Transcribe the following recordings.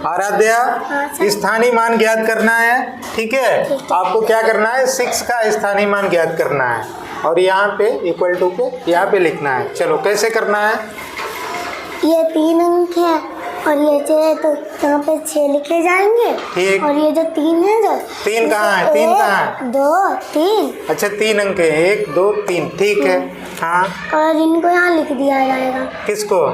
आराध्या, स्थानीय मान ज्ञात करना है। ठीक है, आपको क्या करना है, 6 का स्थानीय मान ज्ञात करना है और यहाँ पे इक्वल टू पे यहाँ पे लिखना है। चलो कैसे करना है? ये 3 अंक है और ये 6 तो यहाँ पे 6 लिखे जाएंगे। ठीक। और ये जो 3 है, जो 3 कहाँ है? 3 कहाँ है? 2 3। अच्छा 3 अंक है, 1 2 3। ठीक है, हाँ। और इनको यहाँ लिख दिया जाएगा। किसको?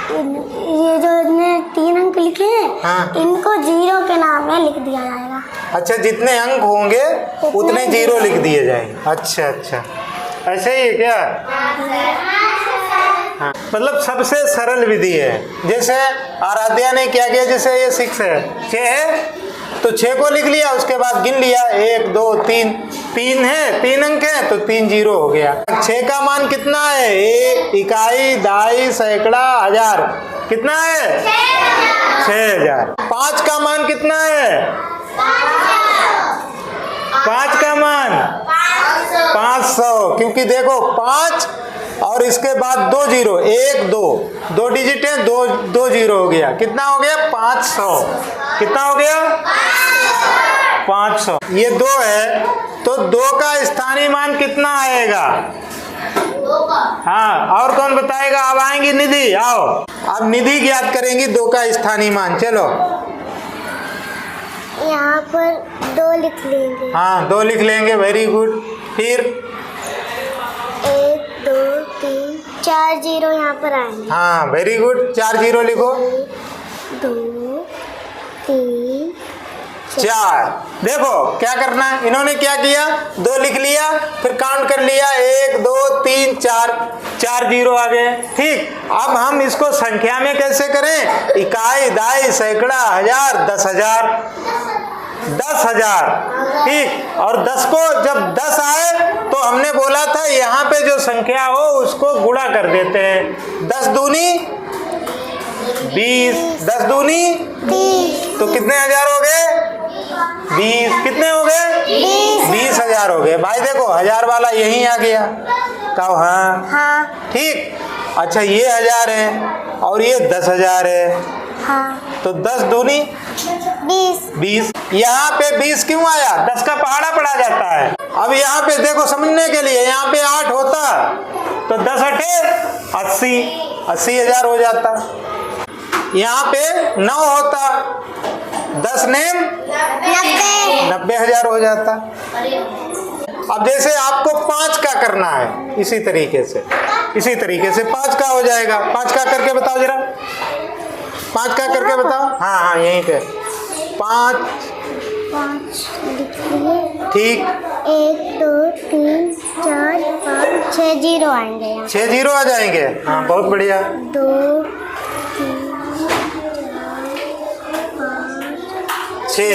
ये जो इसने 3 अंक लिखे हैं, हाँ। इनको 0 के नाम में लिख दिया जाएगा। अच्छा, जितने अंक होंगे उतने 0 लिख दिए जाएंगे। अच्छा अच्छा, ऐसे ही है क्या? हाँ, मतलब सबसे सरल विधि है। जैसे आराध्या ने क्या किया, जैसे ये 6 है, 6 है तो 6 को लिख लिया, उसके बाद गिन लिया 1 2 3। 3 है, 3 अंक है तो 3 0 हो गया। 6 का मान कितना है? 1 इकाई, दाई, सैकड़ा, हजार। कितना है? 6000। 5 का मान कितना है? 5 का मान 500। क्योंकि देखो 5 और इसके बाद 2 0, 1 2 डिजिट है, 2 0 हो गया। कितना हो गया? 500। कितना हो गया? 500। ये 2 है तो 2 का स्थानीय मान कितना आएगा? हाँ, और कौन बताएगा? अब आएंगी निधि, आओ अब निधि ज्ञात करेंगी 2 का स्थानीय मान। चलो यहाँ पर 2 लिख लेंगे। हाँ, 2 लिख लेंगे, वेरी गुड। फिर 1 2 3 4 0 यहाँ पर आएंगे। हाँ, वेरी गुड, 4 0 लिखो। 2 3 4। देखो क्या करना है, इन्होंने क्या किया, 2 लिख लिया, फिर काउंट कर लिया 1 2 3 4, 4 0 आ गए। ठीक, अब हम इसको संख्या में कैसे करें? इकाई, दाई, सैकड़ा, हजार, 10,000। 10,000। ठीक, और 10 को जब 10 आए तो हमने बोला था यहाँ पे जो संख्या हो उसको गुणा कर देते हैं। 10 दूनी 20, 10 दूनी 30। तो कितने हजार हो गए? 20। कितने हो गए? 20,000 हो गए। भाई देखो, 1000 वाला यहीं आ गया। कहो हाँ। हाँ। ठीक, अच्छा ये 1000 है और ये 10,000 है। हाँ। तो 10 दूनी 20। यहाँ पे 20 क्यों आया? 10 का पहाड़ा पड़ा जाता है। अब यहाँ पे देखो समझने के लिए, यहाँ पे 8 होता तो 10 अठे 80, 80,000 हो जाता। यहाँ पे 9 होता, 10 नेम 90,000 हो जाता। अब जैसे आपको 5 का करना है, इसी तरीके से 5 का हो जाएगा। 5 का करके बताओ जरा, 5 का करके बताओ। हाँ हाँ, यहीं पे 5 लिख लिए। ठीक, 1 2 3 4 5 6 0 आएंगे यहाँ। 6 0 आ जाएंगे। हाँ, बहुत बढ़िया। 2 6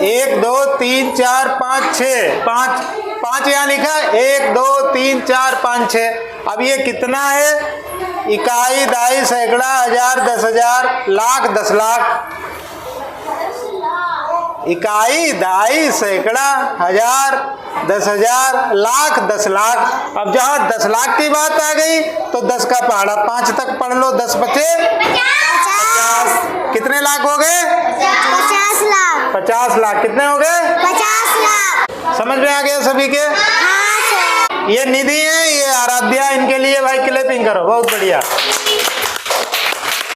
1 2 3 4 5 6, 5 यहाँ लिखा है, 1 2 3 4 5 6। अब ये कितना है? इकाई, दाई, सैकड़ा, हजार, 10,000, लाख, 10 लाख। इकाई, दाई, सैकड़ा, हजार, 10,000, लाख, 10 लाख। अब जहाँ 10 लाख की बात आ गई तो 10 का पहाड़ा 5 तक पढ़ लो। 10 बचे 50। कितने लाख हो गए? 50 लाख। 50 लाख। कितने हो गए? 50 लाख। समझ में आ गया सभी के? हाँ सर। ये निधि है, ये आराध्या, इनके लिए भाई क्लैपिंग करो, बहुत बढ़िया।